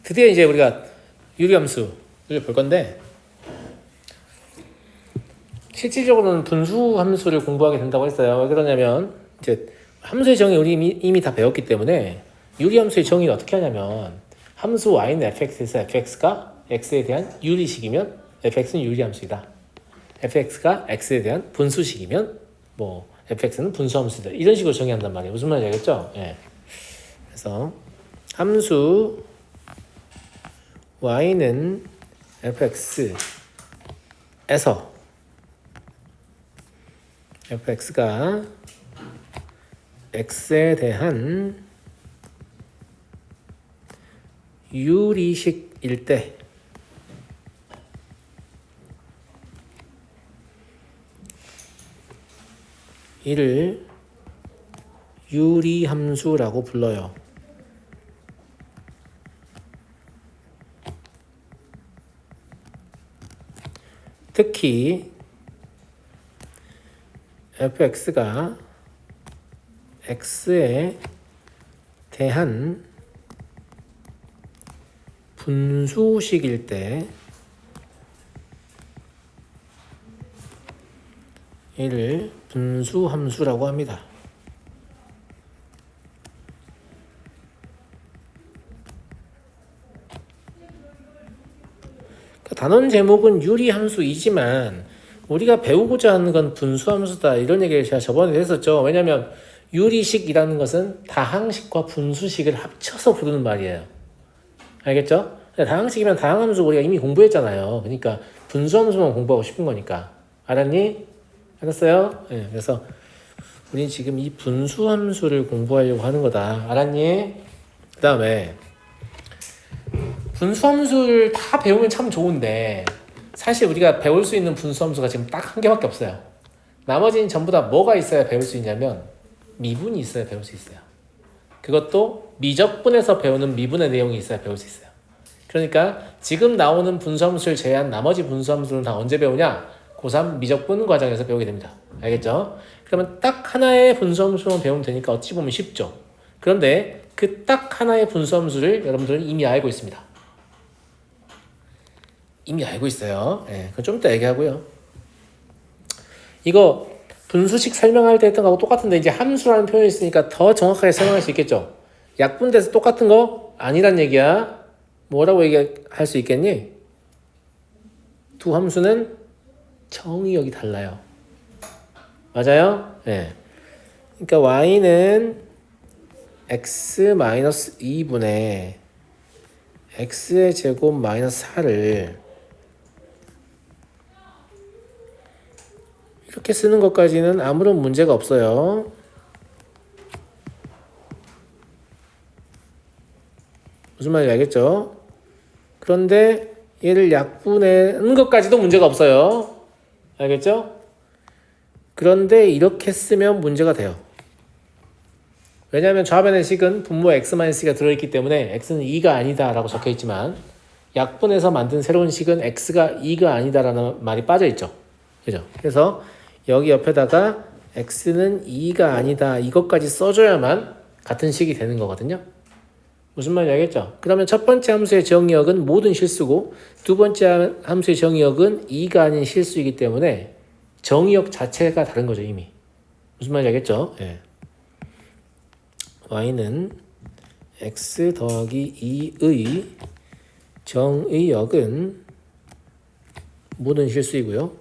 드디어 이제 우리가 유리함수를 볼 건데, 실질적으로는 분수 함수를 공부하게 된다고 했어요. 왜 그러냐면 이제 함수의 정의 우리 이미 다 배웠기 때문에 유리함수의 정의를 어떻게 하냐면, 함수 y는 fx에서 fx가 x에 대한 유리식이면 fx는 유리함수이다. fx가 x에 대한 분수식이면 뭐 fx는 분수함수다. 이런 식으로 정의한단 말이에요. 무슨 말인지 알겠죠? 예. 그래서 함수 y는 fx에서 fx가 x에 대한 유리식일 때 이를 유리함수라고 불러요. 특히 fx가 x에 대한 분수식일 때 이를 분수함수라고 합니다. 단원 제목은 유리함수이지만 우리가 배우고자 하는 건 분수함수다, 이런 얘기를 제가 저번에 했었죠. 왜냐하면 유리식이라는 것은 다항식과 분수식을 합쳐서 부르는 말이에요. 알겠죠? 다항식이면 다항함수 우리가 이미 공부했잖아요. 그러니까 분수함수만 공부하고 싶은 거니까. 알았니? 알았어요? 네, 그래서 우린 지금 이 분수함수를 공부하려고 하는 거다. 알았니? 그 다음에 분수함수를 다 배우면 참 좋은데, 사실 우리가 배울 수 있는 분수함수가 지금 딱 한 개밖에 없어요. 나머지는 전부 다 뭐가 있어야 배울 수 있냐면 미분이 있어야 배울 수 있어요. 그것도 미적분에서 배우는 미분의 내용이 있어야 배울 수 있어요. 그러니까 지금 나오는 분수함수를 제외한 나머지 분수함수는 다 언제 배우냐? 고3 미적분 과정에서 배우게 됩니다. 알겠죠? 그러면 딱 하나의 분수함수만 배우면 되니까 어찌 보면 쉽죠. 그런데 그 딱 하나의 분수함수를 여러분들은 이미 알고 있습니다. 이미 알고 있어요. 네, 그건 좀 이따 얘기하고요. 이거 분수식 설명할 때 했던 거하고 똑같은데 이제 함수라는 표현이 있으니까 더 정확하게 설명할 수 있겠죠. 약분돼서 똑같은 거 아니란 얘기야. 뭐라고 얘기할 수 있겠니? 두 함수는 정의역이 달라요. 맞아요? 네. 그러니까 y는 x-2분의 x의 제곱 마이너스 4를 이렇게 쓰는 것까지는 아무런 문제가 없어요. 무슨 말인지 알겠죠? 그런데 얘를 약분하는 것까지도 문제가 없어요. 알겠죠? 그런데 이렇게 쓰면 문제가 돼요. 왜냐하면 좌변의 식은 분모 x-c가 들어있기 때문에 x는 2가 아니다 라고 적혀있지만 약분해서 만든 새로운 식은 x가 2가 아니다 라는 말이 빠져있죠. 그죠? 그래서 여기 옆에다가 x는 2가 아니다 이것까지 써줘야만 같은 식이 되는 거거든요. 무슨 말인지 알겠죠? 그러면 첫 번째 함수의 정의역은 모든 실수고 두 번째 함수의 정의역은 2가 아닌 실수이기 때문에 정의역 자체가 다른 거죠, 이미. 무슨 말인지 알겠죠? 예. y는 x 더하기 2의 정의역은 모든 실수이고요.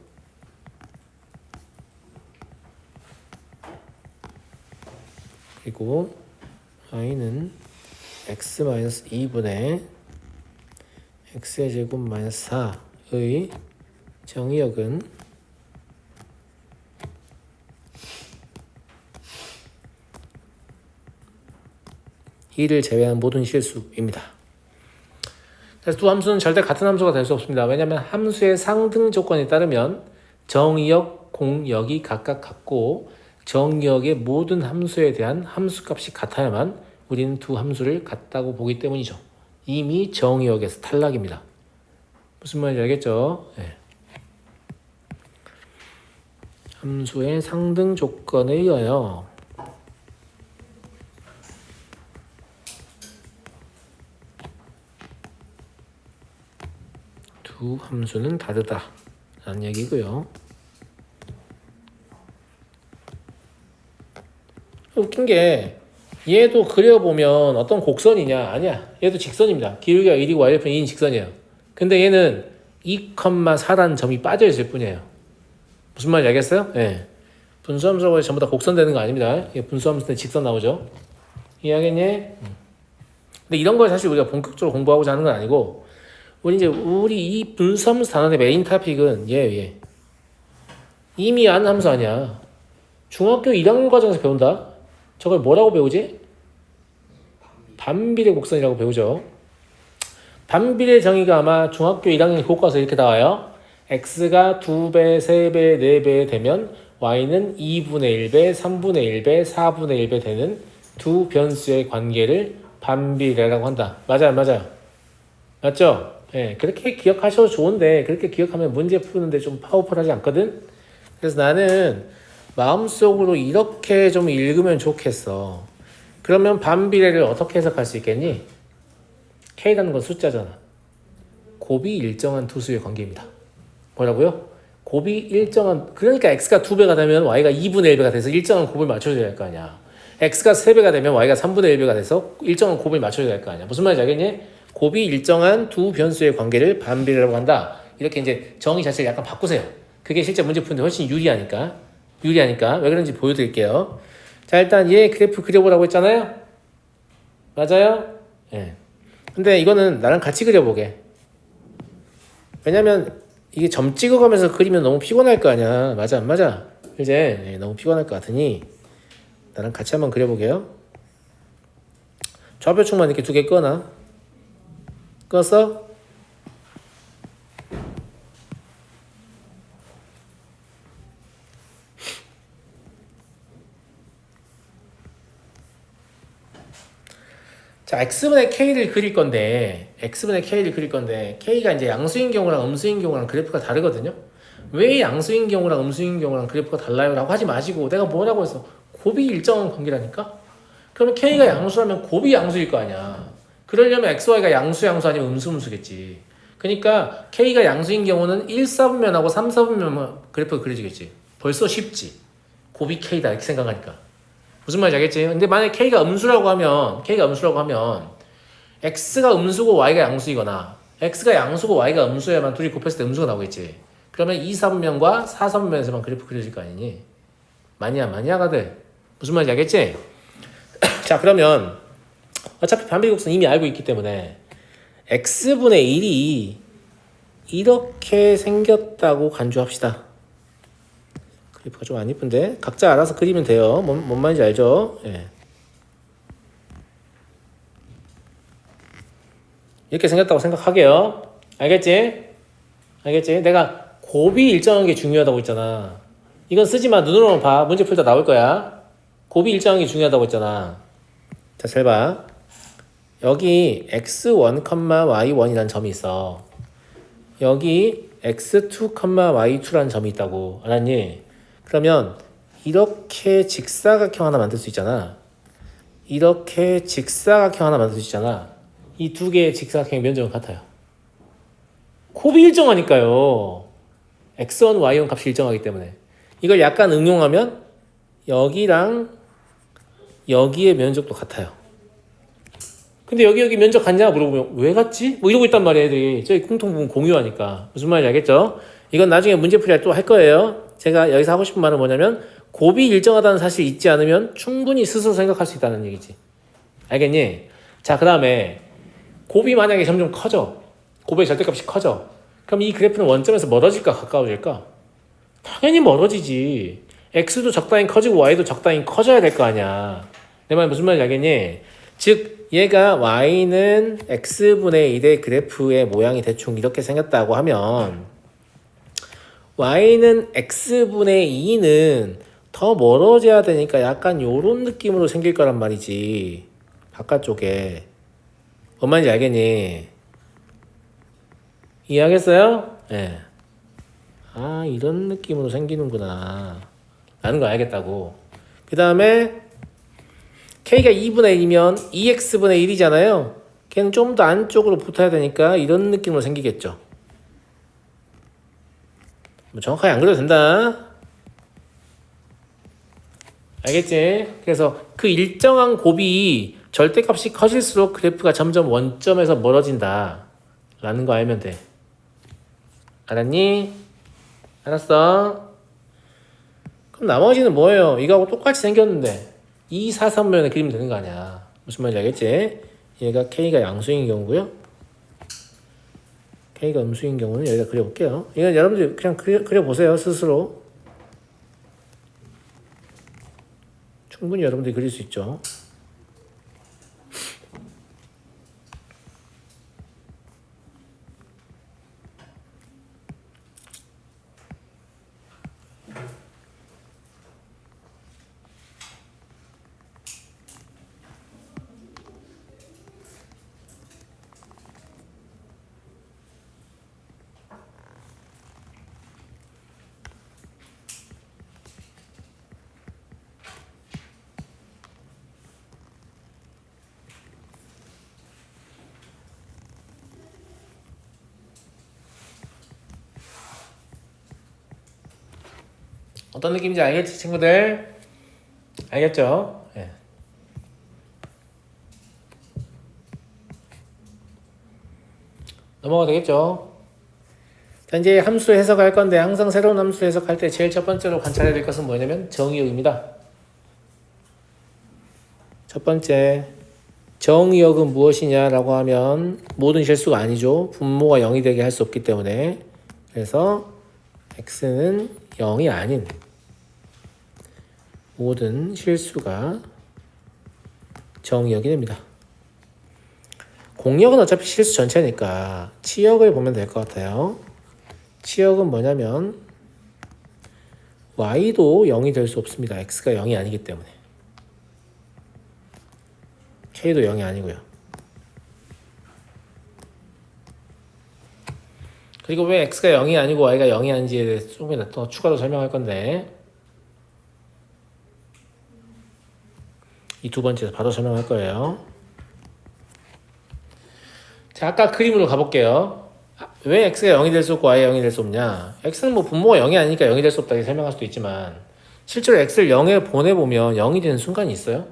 그리고 y는 x-2분의 x의 제곱 마이너스 4의 정의역은 이를 제외한 모든 실수입니다. 그래서 두 함수는 절대 같은 함수가 될 수 없습니다. 왜냐하면 함수의 상등 조건에 따르면 정의역, 공역이 각각 같고 정의역의 모든 함수에 대한 함수값이 같아야만 우리는 두 함수를 같다고 보기 때문이죠. 이미 정의역에서 탈락입니다. 무슨 말인지 알겠죠? 네. 함수의 상등 조건에 의하여 두 함수는 다르다 라는 얘기고요. 웃긴 게 얘도 그려보면 어떤 곡선이냐? 아니야. 얘도 직선입니다. 기울기가 1이고 y좌표는 2인 직선이에요. 근데 얘는 2,4라는 점이 빠져있을 뿐이에요. 무슨 말인지 알겠어요? 예. 분수함수라고 해서 전부 다 곡선 되는 거 아닙니다. 분수함수 때 직선 나오죠. 이해하겠니? 근데 이런 걸 사실 우리가 본격적으로 공부하고자 하는 건 아니고 우리 이 분수함수 단원의 메인 토픽은 얘. 이미 아는 함수 아니야. 중학교 1학년 과정에서 배운다. 저걸 뭐라고 배우지? 반비례 곡선이라고 배우죠. 반비례 정의가 아마 중학교 1학년 교과서에 이렇게 나와요. x가 2배, 3배, 4배 되면 y는 2분의 1배, 3분의 1배, 4분의 1배 되는 두 변수의 관계를 반비례라고 한다. 맞아요. 맞죠? 예, 그렇게 기억하셔도 좋은데 그렇게 기억하면 문제 푸는데 좀 파워풀하지 않거든? 그래서 나는 마음속으로 이렇게 좀 읽으면 좋겠어. 그러면 반비례를 어떻게 해석할 수 있겠니? K라는 건 숫자잖아. 곱이 일정한 두 수의 관계입니다. 뭐라고요? 곱이 일정한, 그러니까 X가 2배가 되면 Y가 2분의 1배가 돼서 일정한 곱을 맞춰줘야 할 거 아니야. X가 3배가 되면 Y가 3분의 1배가 돼서 일정한 곱을 맞춰줘야 할 거 아니야. 무슨 말인지 알겠니? 곱이 일정한 두 변수의 관계를 반비례라고 한다. 이렇게 이제 정의 자체를 약간 바꾸세요. 그게 실제 문제 푸는데 훨씬 유리하니까. 왜 그런지 보여드릴게요. 자, 일단 얘 그래프 그려보라고 했잖아요. 맞아요? 예. 근데 이거는 나랑 같이 그려보게. 왜냐면 이게 점 찍어가면서 그리면 너무 피곤할 거 아니야. 맞아, 안 맞아? 그지? 예, 너무 피곤할 것 같으니 나랑 같이 한번 그려보게요. 좌표축만 이렇게 두 개 꺼놔. 껐어? 자, x분의 k를 그릴 건데 k가 이제 양수인 경우랑 음수인 경우랑 그래프가 다르거든요. 왜 양수인 경우랑 음수인 경우랑 그래프가 달라요? 라고 하지 마시고 내가 뭐라고 했어? 곱이 일정한 관계라니까? 그러면 k가 양수라면 곱이 양수일 거 아니야. 그러려면 xy가 양수 아니면 음수겠지. 그러니까 k가 양수인 경우는 1, 4분면하고 3, 4분면 그래프가 그려지겠지. 벌써 쉽지. 곱이 k다 이렇게 생각하니까. 무슨 말인지 알겠지? 근데 만약에 K가 음수라고 하면 X가 음수고 Y가 양수이거나 X가 양수고 Y가 음수여야만 둘이 곱했을 때 음수가 나오겠지. 그러면 2, 3분면과 4, 3분면에서만 그래프 그려질 거 아니니? 마니아가들. 무슨 말인지 알겠지? 자, 그러면 어차피 반비례곡선 이미 알고 있기 때문에 X분의 1이 이렇게 생겼다고 간주합시다. 그래프가 좀 안 이쁜데 각자 알아서 그리면 돼요. 뭔 말인지 알죠? 예. 이렇게 생겼다고 생각하게요. 알겠지? 내가 곱이 일정한 게 중요하다고 했잖아. 이건 쓰지마. 눈으로만 봐. 문제 풀다 나올 거야. 곱이 일정한 게 중요하다고 했잖아. 자, 잘 봐. 여기 x1, y1이라는 점이 있어. 여기 x2, y2라는 점이 있다고. 알았니? 그러면 이렇게 직사각형 하나 만들 수 있잖아. 이 두 개의 직사각형의 면적은 같아요. 곱이 일정하니까요. x1, y1 값이 일정하기 때문에. 이걸 약간 응용하면 여기랑 여기의 면적도 같아요. 근데 여기 면적 같냐 물어보면 왜 같지? 뭐 이러고 있단 말이야 애들이. 저희 공통부분 공유하니까. 무슨 말인지 알겠죠? 이건 나중에 문제풀이 또 할 거예요. 제가 여기서 하고 싶은 말은 뭐냐면 곱이 일정하다는 사실이 있지 않으면 충분히 스스로 생각할 수 있다는 얘기지. 알겠니? 자, 그 다음에 곱이 만약에 점점 커져. 곱의 절대값이 커져. 그럼 이 그래프는 원점에서 멀어질까 가까워질까? 당연히 멀어지지. x도 적당히 커지고 y도 적당히 커져야 될 거 아니야. 내 말 무슨 말인지 알겠니? 즉 얘가 y는 x분의 1의 그래프의 모양이 대충 이렇게 생겼다고 하면 y는 x분의 2는 더 멀어져야 되니까 약간 요런 느낌으로 생길 거란 말이지. 바깥쪽에. 뭔 말인지 알겠니? 이해하겠어요? 예. 아, 이런 느낌으로 생기는구나 라는 거 알겠다고. 그 다음에 k가 2분의 1이면 2x분의 1이잖아요. 걔는 좀 더 안쪽으로 붙어야 되니까 이런 느낌으로 생기겠죠. 뭐 정확하게 안 그려도 된다. 알겠지? 그래서 그 일정한 곱이 절대값이 커질수록 그래프가 점점 원점에서 멀어진다 라는 거 알면 돼. 알았니? 알았어? 그럼 나머지는 뭐예요? 이거하고 똑같이 생겼는데 2, 4, 3면에 그리면 되는 거 아니야. 무슨 말인지 알겠지? 얘가 K가 양수인 경우고요. K가 음수인 경우는 여기다 그려볼게요. 이건 여러분들 그냥 그려보세요. 스스로. 충분히 여러분들이 그릴 수 있죠. 어떤 느낌인지 알겠지, 친구들? 알겠죠? 예. 넘어가도 되겠죠? 자, 이제 함수 해석할 건데 항상 새로운 함수 해석할 때 제일 첫 번째로 관찰해야 될 것은 뭐냐면 정의역입니다. 첫 번째, 정의역은 무엇이냐라고 하면 모든 실수가 아니죠. 분모가 0이 되게 할 수 없기 때문에. 그래서 x는 0이 아닌 모든 실수가 정의역이 됩니다. 공역은 어차피 실수 전체니까 치역을 보면 될 것 같아요. 치역은 뭐냐면 y도 0이 될 수 없습니다. x가 0이 아니기 때문에. k도 0이 아니고요. 그리고 왜 x가 0이 아니고 y가 0이 아닌지에 대해서 조금 더 추가로 설명할 건데 이 두 번째에서 바로 설명할 거예요. 자, 아까 그림으로 가볼게요. 왜 x가 0이 될 수 없고 y가 0이 될 수 없냐? x는 뭐 분모가 0이 아니니까 0이 될 수 없다 이렇게 설명할 수도 있지만 실제로 x를 0에 보내보면 0이 되는 순간이 있어요.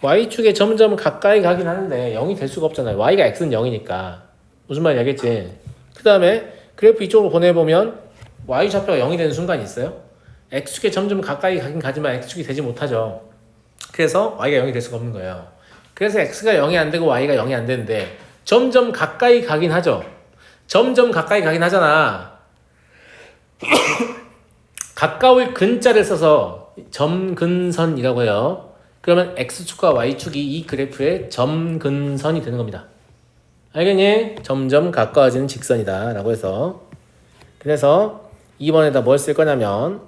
y축에 점점 가까이 가긴 하는데 0이 될 수가 없잖아요. y가 x는 0이니까. 무슨 말인지 알겠지? 그 다음에 그래프 이쪽으로 보내보면 y좌표가 0이 되는 순간이 있어요. x축에 점점 가까이 가긴 가지만 x축이 되지 못하죠. 그래서 y가 0이 될 수가 없는 거예요. 그래서 x가 0이 안 되고 y가 0이 안 되는데 점점 가까이 가긴 하죠. 점점 가까이 가긴 하잖아. 가까울 근자를 써서 점근선이라고 해요. 그러면 x축과 y축이 이 그래프의 점근선이 되는 겁니다. 알겠니? 점점 가까워지는 직선이다 라고 해서 그래서 2번에다 뭘 쓸 거냐면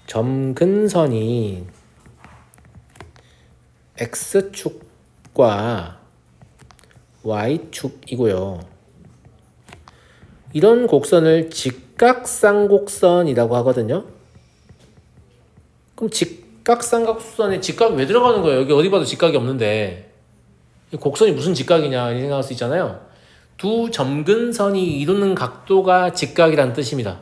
점근선이 x축과 y축이고요. 이런 곡선을 직각쌍곡선이라고 하거든요. 그럼 직각쌍곡선에 직각이 왜 들어가는 거예요? 여기 어디 봐도 직각이 없는데 곡선이 무슨 직각이냐 이 생각할 수 있잖아요. 두 점근선이 이루는 각도가 직각이라는 뜻입니다.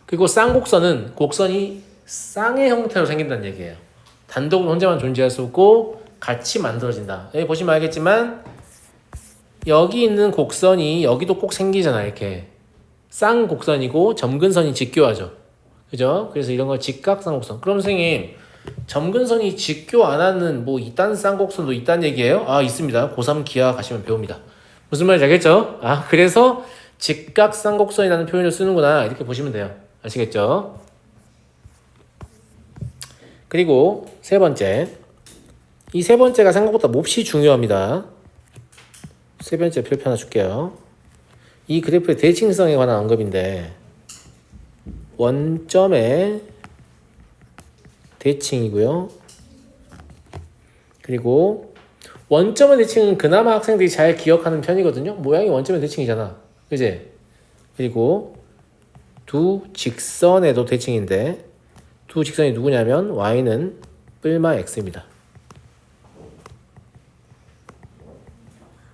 그리고 쌍곡선은 곡선이 쌍의 형태로 생긴다는 얘기예요. 단독으로 혼자만 존재할 수 없고 같이 만들어진다. 여기 보시면 알겠지만 여기 있는 곡선이 여기도 꼭 생기잖아요. 이렇게 쌍곡선이고 점근선이 직교하죠. 그죠? 그래서 이런 걸 직각쌍곡선. 그럼 선생님 점근선이 직교 안 하는 뭐 이딴 쌍곡선도 있다는 얘기예요? 아, 있습니다. 고3 기하 가시면 배웁니다. 무슨 말인지 알겠죠? 아, 그래서 직각쌍곡선이라는 표현을 쓰는구나 이렇게 보시면 돼요. 아시겠죠? 그리고 세 번째, 이 세 번째가 생각보다 몹시 중요합니다. 세 번째 별표 하나 줄게요. 이 그래프의 대칭성에 관한 언급인데 원점의 대칭이고요. 그리고 원점의 대칭은 그나마 학생들이 잘 기억하는 편이거든요. 모양이 원점의 대칭이잖아. 그지? 그리고 두 직선에도 대칭인데 두 직선이 누구냐면 y는 뿔마 x입니다.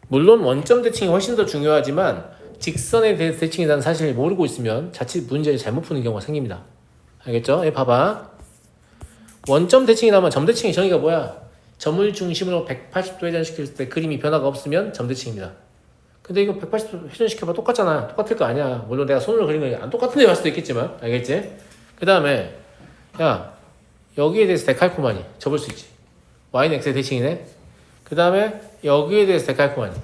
물론 원점 대칭이 훨씬 더 중요하지만 직선에 대해서 대칭이라는 사실을 모르고 있으면 자칫 문제를 잘못 푸는 경우가 생깁니다. 알겠죠? 예, 봐봐. 원점 대칭이라면 점 대칭의 정의가 뭐야? 점을 중심으로 180도 회전시킬 때 그림이 변화가 없으면 점 대칭입니다. 근데 이거 180도 회전시켜봐 똑같잖아. 똑같을 거 아니야. 물론 내가 손으로 그린 거 안 똑같은 데 봤을 수도 있겠지만. 알겠지? 그 다음에 야 여기에 대해서 데칼코마니 접을 수 있지. y는 x의 대칭이네. 그 다음에 여기에 대해서 데칼코마니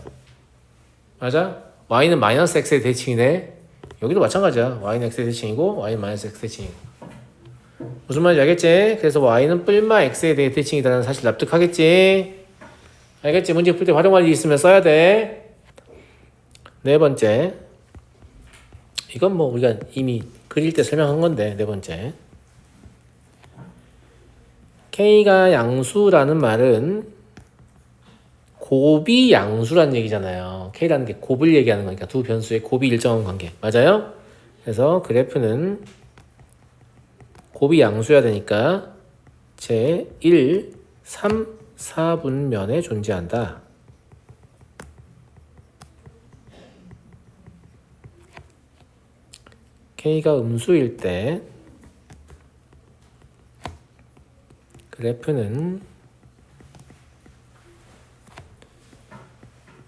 맞아? y는 마이너스 x의 대칭이네. 여기도 마찬가지야. y는 x의 대칭이고 y는 마이너스 x 대칭이고. 무슨 말인지 알겠지? 그래서 y는 뿔마 x에 대해 대칭이라는 사실 납득하겠지? 알겠지? 문제 풀 때 활용할 일 있으면 써야 돼. 네 번째. 이건 뭐 우리가 이미 그릴 때 설명한 건데, 네 번째. K가 양수라는 말은 곱이 양수란 얘기잖아요. K라는 게 곱을 얘기하는 거니까 두 변수의 곱이 일정한 관계. 맞아요? 그래서 그래프는 곱이 양수여야 되니까 제 1, 3, 4분면에 존재한다. K가 음수일 때 그래프는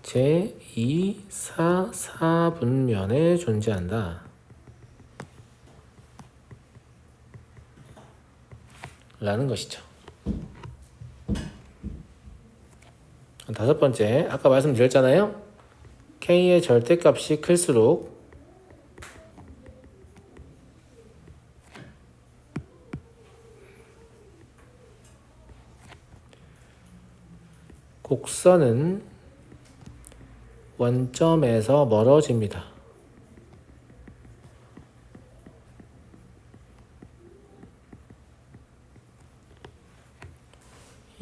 제 2, 4, 4분면에 존재한다. 라는 것이죠. 다섯 번째, 아까 말씀드렸잖아요. K의 절대값이 클수록 곡선은 원점에서 멀어집니다.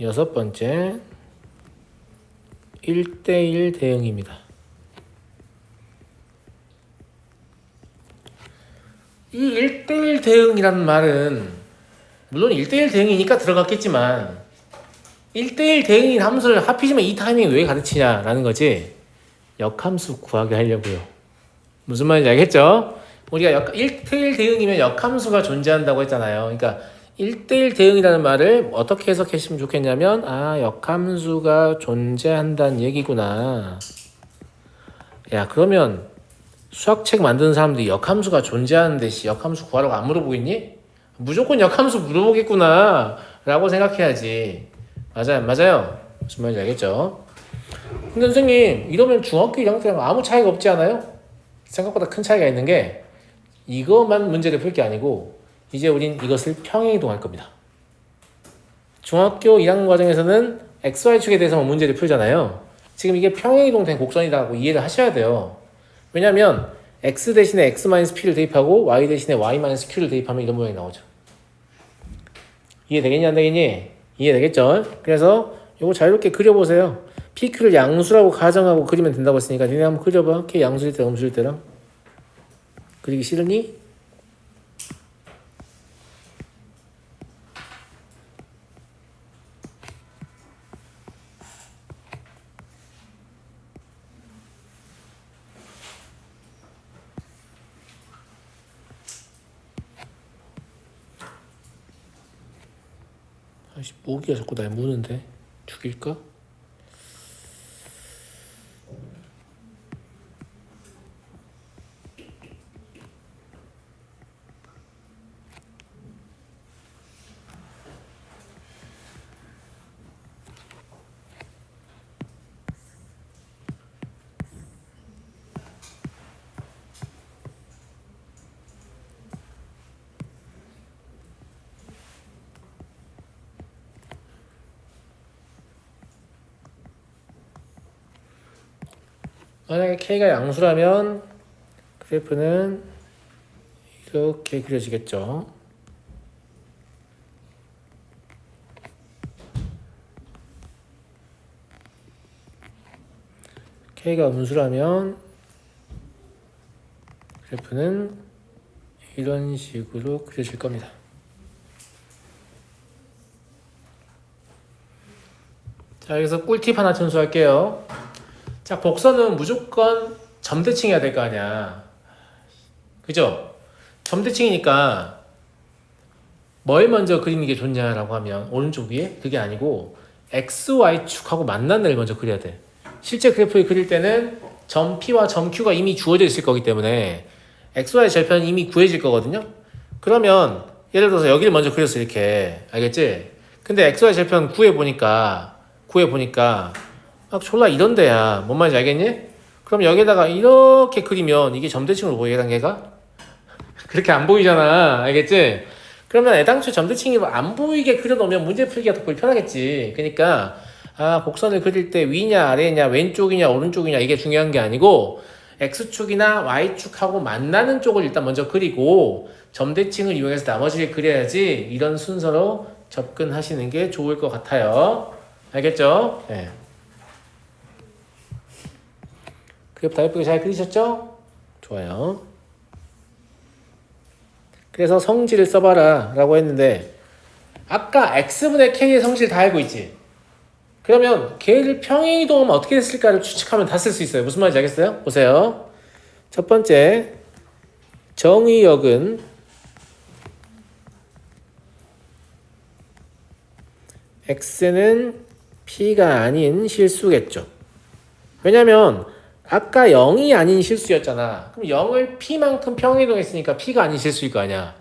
여섯 번째, 1대1 대응입니다. 이 1대1 대응이라는 말은 물론 1대1 대응이니까 들어갔겠지만 1대1 대응인 함수를 하필이면 이 타이밍에 왜 가르치냐라는 거지. 역함수 구하게 하려고요. 무슨 말인지 알겠죠? 우리가 1대1 대응이면 역함수가 존재한다고 했잖아요. 그러니까 1대1 대응이라는 말을 어떻게 해석했으면 좋겠냐면 역함수가 존재한다는 얘기구나. 야 그러면 수학책 만드는 사람들이 역함수가 존재하는 듯이 역함수 구하라고 안 물어보겠니? 무조건 역함수 물어보겠구나 라고 생각해야지. 맞아요. 무슨 말인지 알겠죠? 근데 선생님 이러면 중학교 1학년 때랑 아무 차이가 없지 않아요? 생각보다 큰 차이가 있는 게 이것만 문제를 풀 게 아니고 이제 우린 이것을 평행이동할 겁니다. 중학교 1학년 과정에서는 XY축에 대해서만 문제를 풀잖아요. 지금 이게 평행이동된 곡선이라고 이해를 하셔야 돼요. 왜냐면 X 대신에 X-P를 대입하고 Y 대신에 Y-Q를 대입하면 이런 모양이 나오죠. 이해되겠니 안 되겠니? 이해되겠죠? 그래서 이거 자유롭게 그려보세요. PQ를 양수라고 가정하고 그리면 된다고 했으니까 니네 한번 그려봐. K 양수일 때 음수일 때랑. 그리기 싫으니? 아이씨 모기가 자꾸 날 무는데 죽일까? 만약에 K가 양수라면 그래프는 이렇게 그려지겠죠. K가 음수라면 그래프는 이런 식으로 그려질 겁니다. 자, 여기서 꿀팁 하나 전수할게요. 자, 곡선은 무조건 점대칭해야 될 거 아니야. 그죠? 점대칭이니까 뭘 먼저 그리는 게 좋냐라고 하면 오른쪽 위에 그게 아니고 XY축하고 만난 애를 먼저 그려야 돼. 실제 그래프를 그릴 때는 점 P와 점 Q가 이미 주어져 있을 거기 때문에 XY 절편이 이미 구해질 거거든요. 그러면 예를 들어서 여기를 먼저 그렸어 이렇게. 알겠지? 근데 XY 절편 구해보니까 막 졸라 이런 데야. 뭔 말인지 알겠니? 그럼 여기다가 이렇게 그리면 이게 점대칭으로 보여 얘가? 그렇게 안 보이잖아. 알겠지? 그러면 애당초 점대칭이 안 보이게 그려놓으면 문제 풀기가 더 불편하겠지. 그러니까 곡선을 그릴 때 위냐 아래냐 왼쪽이냐 오른쪽이냐 이게 중요한 게 아니고 X축이나 Y축하고 만나는 쪽을 일단 먼저 그리고 점대칭을 이용해서 나머지를 그려야지 이런 순서로 접근하시는 게 좋을 것 같아요. 알겠죠? 네. 그래프 다 예쁘게 잘 그리셨죠? 좋아요. 그래서 성질을 써봐라 라고 했는데 아까 x분의 k의 성질 다 알고 있지? 그러면 걔를 평행이동하면 어떻게 됐을까를 추측하면 다 쓸 수 있어요. 무슨 말인지 알겠어요? 보세요. 첫 번째 정의역은 x는 p가 아닌 실수겠죠. 왜냐면 아까 0이 아닌 실수였잖아. 그럼 0을 p만큼 평행이동했으니까 p가 아닌 실수일 거 아니야.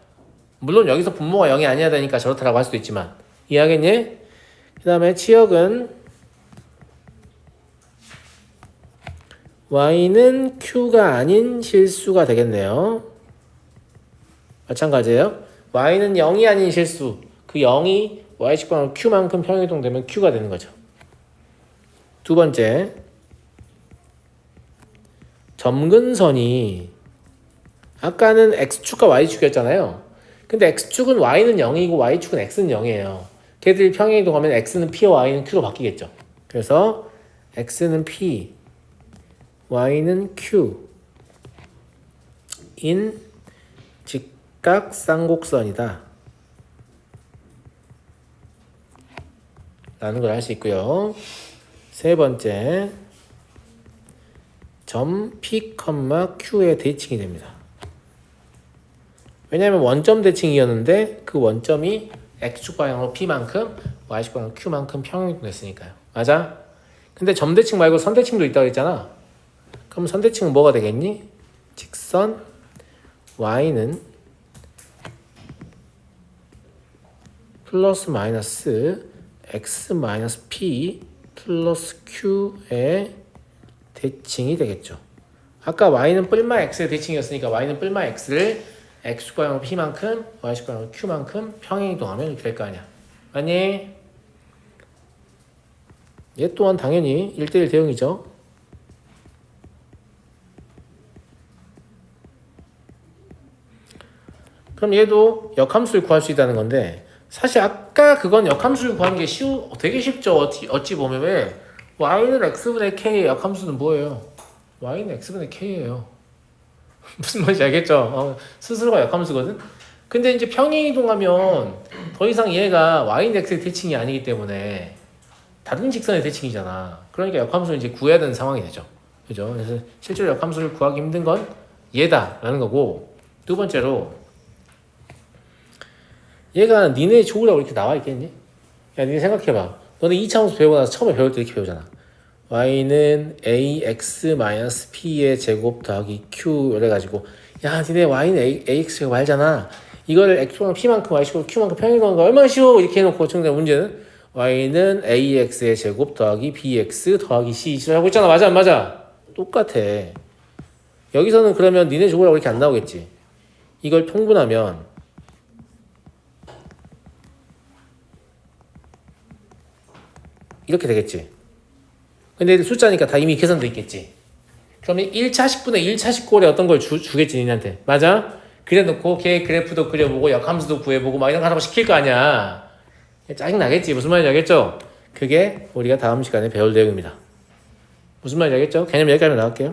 물론 여기서 분모가 0이 아니어야 되니까 저렇다라고 할 수도 있지만 이해하겠니? 그 다음에 치역은 y는 q가 아닌 실수가 되겠네요. 마찬가지예요. y는 0이 아닌 실수. 그 0이 y축방으로 q만큼 평행이동되면 q가 되는 거죠. 두 번째 점근선이 아까는 x축과 y축이었잖아요. 근데 x축은 y는 0이고 y축은 x는 0이에요. 걔들이 평행이동하면 x는 p와 y는 q로 바뀌겠죠. 그래서 x는 p, y는 q 인 직각쌍곡선이다 라는 걸 알 수 있고요. 세 번째 점 P, Q의 대칭이 됩니다. 왜냐하면 원점 대칭이었는데 그 원점이 X축 방향으로 P만큼 Y축 방향으로 Q만큼 평행이동했으니까요. 맞아? 근데 점 대칭 말고 선 대칭도 있다고 했잖아. 그럼 선 대칭은 뭐가 되겠니? 직선 Y는 플러스 마이너스 X 마이너스 P 플러스 Q의 대칭이 되겠죠. 아까 y는 뿔마 x의 대칭이었으니까 y는 뿔마 x를 x축 방향으로 p만큼 y축 방향으로 q만큼 평행이동하면 이렇게 될 거 아니야. 맞니? 얘 또한 당연히 1대1 대응이죠. 그럼 얘도 역함수를 구할 수 있다는 건데 사실 아까 그건 역함수를 구하는 게 되게 쉽죠. 어찌 보면 왜 y는 x분의 k의 역함수는 뭐예요? y는 x분의 k예요. 무슨 말인지 알겠죠? 스스로가 역함수거든? 근데 이제 평행이동하면 더 이상 얘가 y는 x의 대칭이 아니기 때문에 다른 직선의 대칭이잖아. 그러니까 역함수를 이제 구해야 되는 상황이 되죠. 그죠? 그래서 실제로 역함수를 구하기 힘든 건 얘다라는 거고, 두 번째로 얘가 니네 좋으라고 이렇게 나와 있겠니? 야, 니네 생각해봐. 너네 2차 함수 배우고 나서 처음에 배울 때 이렇게 배우잖아. y는 ax-p의 제곱 더하기 q 이래가지고 야 니네 y는 ax가 말잖아. 이거를 x랑 p만큼 y식으로 q만큼 평행이동하는 거 얼마나 쉬워. 이렇게 해놓고 정답 문제는 y는 ax의 제곱 더하기 bx 더하기 c 하고 있잖아. 맞아 안 맞아? 똑같아. 여기서는 그러면 니네 좋으라고 이렇게 안 나오겠지. 이걸 통분하면 이렇게 되겠지. 근데 숫자니까 다 이미 계산돼 있겠지. 그러면 1차식분의 1차식꼴에 어떤 걸 주겠지 니네한테. 맞아? 그래놓고 걔 그래프도 그려보고 역함수도 구해보고 막 이런 거 하라고 시킬 거 아니야. 짜증나겠지. 무슨 말인지 알겠죠? 그게 우리가 다음 시간에 배울 내용입니다. 무슨 말인지 알겠죠? 개념 여기까지 나갈게요.